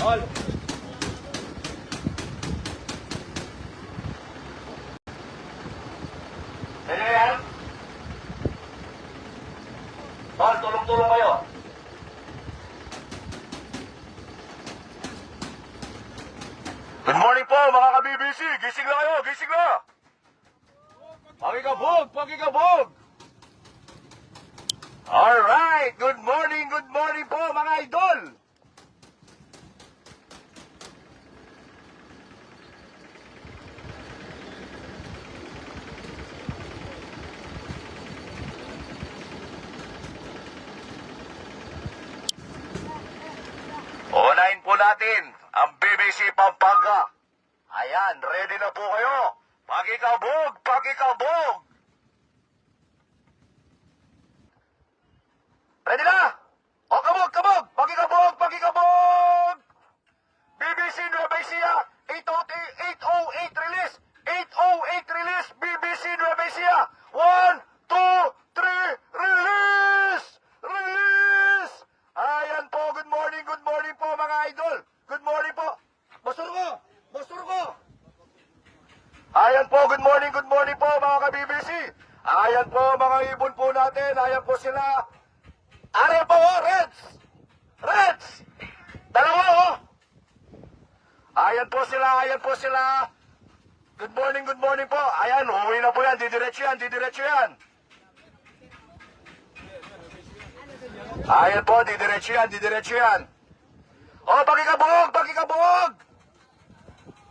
All. Pwede yan? All, tulong-tulong kayo. Good morning po mga ka-BBC. Gising na kayo, gising na. Pakikabog, pakikabog. Alright, good morning po mga idol. Unahin po natin ang BBC Pampanga. Ayan, ready na po kayo. Pakikabog, pakikabog. Ready na? O, kabog, kabog. Pakikabog, pakikabog. BBC Nueva Ecija, 808 release. 808 release, BBC Nueva Ecija. 1, 2, 3, release! Release! Ayan po, good morning po mga idol. Good morning po. Basurgo, basurgo. Ayan po, good morning po mga ka-BBC. Ayan po mga ibon po natin. Ayan po sila. Ayan po, oh, Reds. Reds. Dalawa, oh. Ayan po sila, ayan po sila. Good morning po. Ayan, uuwi na po yan. Didiretso yan, didiretso yan. Ayan po, didiretso yan, didiretso yan. Oh, pakikabog, pakikabog.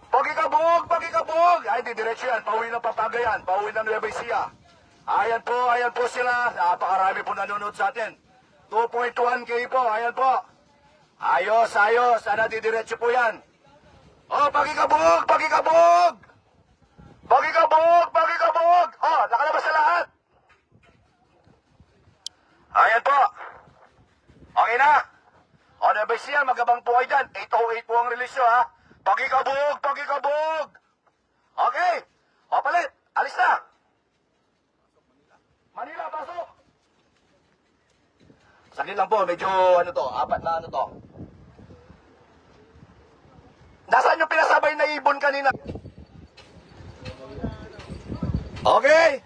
Pakikabog, pakikabog. Ay, didiretso yan. Pauwi ng Pampanga yan. Pauwi ng Nueva Ecija. Ayan po sila. Napakarami po nanonood sa atin. 2.1K po. Ayan po. Ayos, ayos. Sana didiretso po yan. Oh, pakikabog, pakikabog. Pakikabog, pakikabog. Oh, nakalabas sa lahat. Ayan po. Okay na. O, Nueva Ecija, magabang po kayo dyan. 808 po ang release nyo, ha. Pakikabog, pakikabog. Okay. O, palit. Alis na. Manila, pasok. Saglit lang po, medyo ano to, apat na ano to. Nasaan yung pinasabay na ibon kanina? Okay.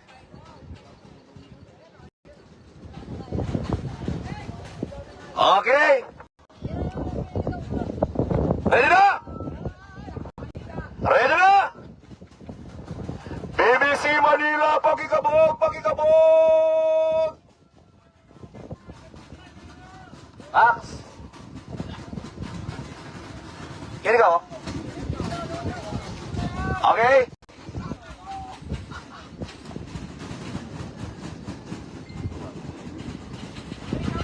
Okay. Ready na? Ready na? BBC Manila, pakikabog, pakikabog. Max. Kini ka, oh. Okay.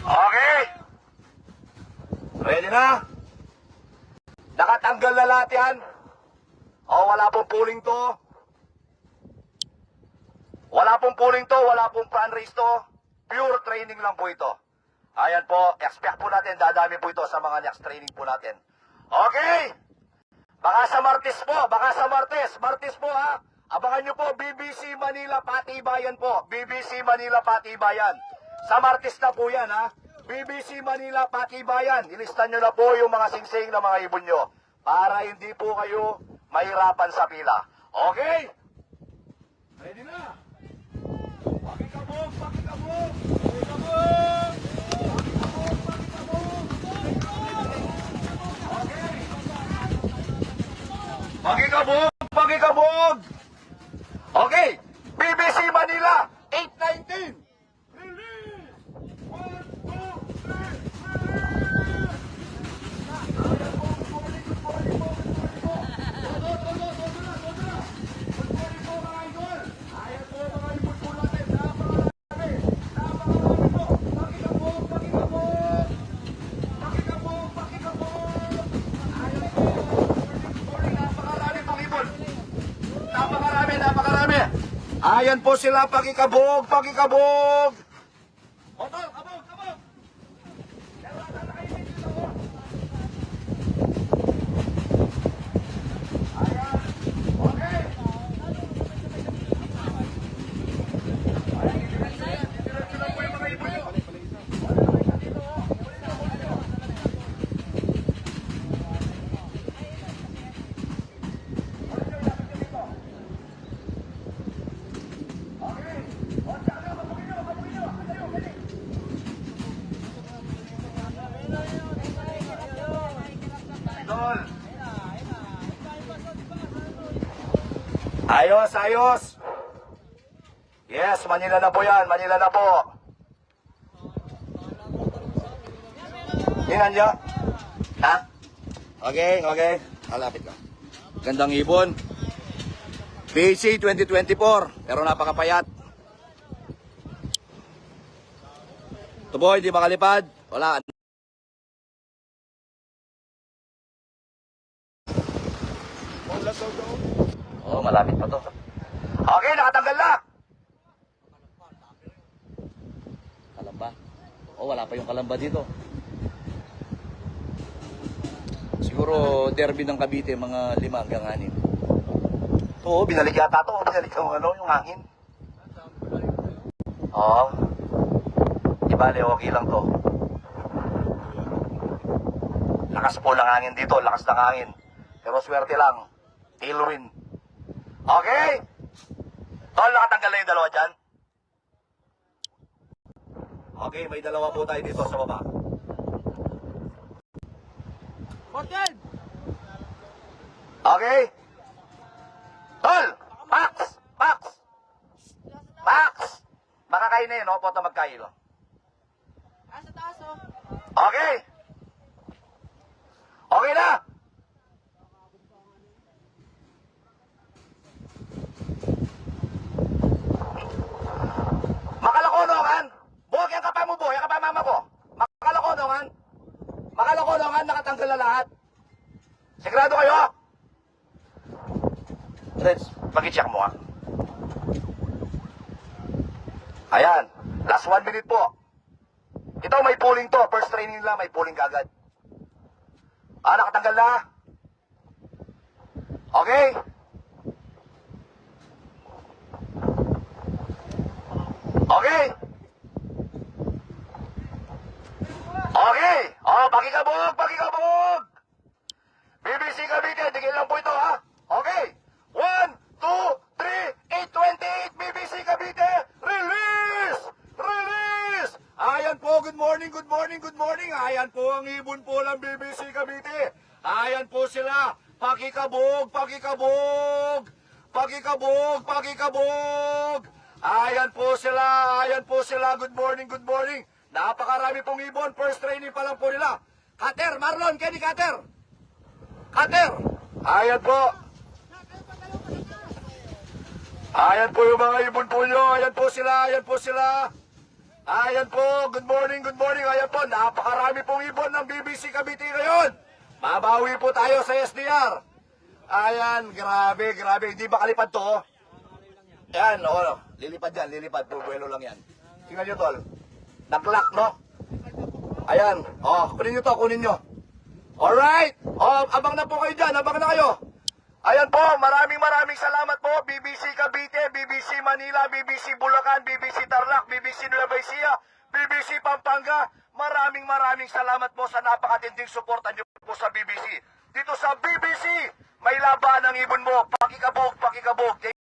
Okay. Ready na? Nakatanggal na lahat yan. O, wala pong pooling to. Wala pong pooling to, wala pong fundraise to. Pure training lang po ito. Ayan po, expect po natin, dadami po ito sa mga next training po natin. Okay. Baka sa Martes po, baka sa Martes. Martes po, ha. Abangan nyo po, BBC Manila Patibayan po. BBC Manila Patibayan. Sa Martes na po yan, ha. BBC Manila Patibayan. Ilistan nyo na po yung mga singsing na mga ibon nyo. Para hindi po kayo mahirapan sa pila. Okay? Ready na? Pakikabog, pakikabog. Pakikabog. Pakikabog, pakikabog. Okay. Pakikabog, pakikabog. Okay. BBC Manila 819. Ayan po sila, pakikabog, pakikabog. Otol, kabog, kabog. Ayan, okay. Ayos, ayos. Yes, Manila na po yan. Manila na po. Tingnan nyo. Ha? Okay, okay. Malapit ka. Gandang ibon. PHC 2024. Pero napakapayat. Ito boy, di makalipad. Wala. Oh, malapit pa to. Okay, nakatanggal na. Kalamba. Oh, wala pa yung kalamba dito. Siguro derby ng Cavite, mga 5 hanggang 6. Oo, binalik yata to. Binalik yung yung hangin. Oo. Di bale, okay lang to. Lakas po ng hangin dito, lakas ng hangin. Pero swerte lang. Tailwind. Okay? Tol, nakatanggal na yung dalawa dyan? Okay, may dalawa po tayo dito sa baba. Okay? Tol! Max! Max! Max! Makakain na yun, no? Poto magkailo. Sa taas, oh. Okay? Okay na? Makalakonongan! Buwag yung kapa mo, buwag yung kapa mama ko. Makalakonongan! Makalakonongan, nakatanggal na lahat. Sigurado kayo? Reds, pag-check mo ha. Ayan, last 1 minute po. Ito may pulling to, first training lang, may pulling kagad. Nakatanggal na. Okay? Okay? Okay! Oh, pakikabog, pakikabog! BBC Cavite, tigil lang po ito ha. Okay? 1, 2, 3, 828 BBC Cavite, release! Release! Ayan po, good morning, good morning, good morning. Ayan po ang ibon po ng BBC Cavite. Ayan po sila. Pakikabog, pakikabog. Pakikabog, pakikabog. Ayan po sila, ayan po sila. Good morning, good morning. Napakarami pong ibon. First training pa lang po nila. Cutter, Marlon, Kenny Cutter. Cutter. Ayan po. Ayan po yung mga ibon po nyo. Ayan po sila, ayan po sila. Ayan po, good morning, good morning. Ayan po, napakarami pong ibon ng BBC Cavite ngayon. Mabawi po tayo sa SDR. Ayan, grabe, grabe. Hindi ba kalipad to? Ayan, lilipad yan, lilipad. Buwelo lang yan. Tingnan nyo, tol. Nag-lock, no? Ayan, kunin nyo to, kunin nyo. Alright, abang na po kayo dyan, abang na kayo. Ayan po, maraming salamat po. BBC Cavite, BBC Manila, BBC Bulacan, BBC Tarlac, BBC Nueva Ecija, BBC Pampanga. Maraming salamat po sa napakatinding suporta niyo po sa BBC. Dito sa BBC, may laban ng ibon mo. Pakikabog, pakikabog.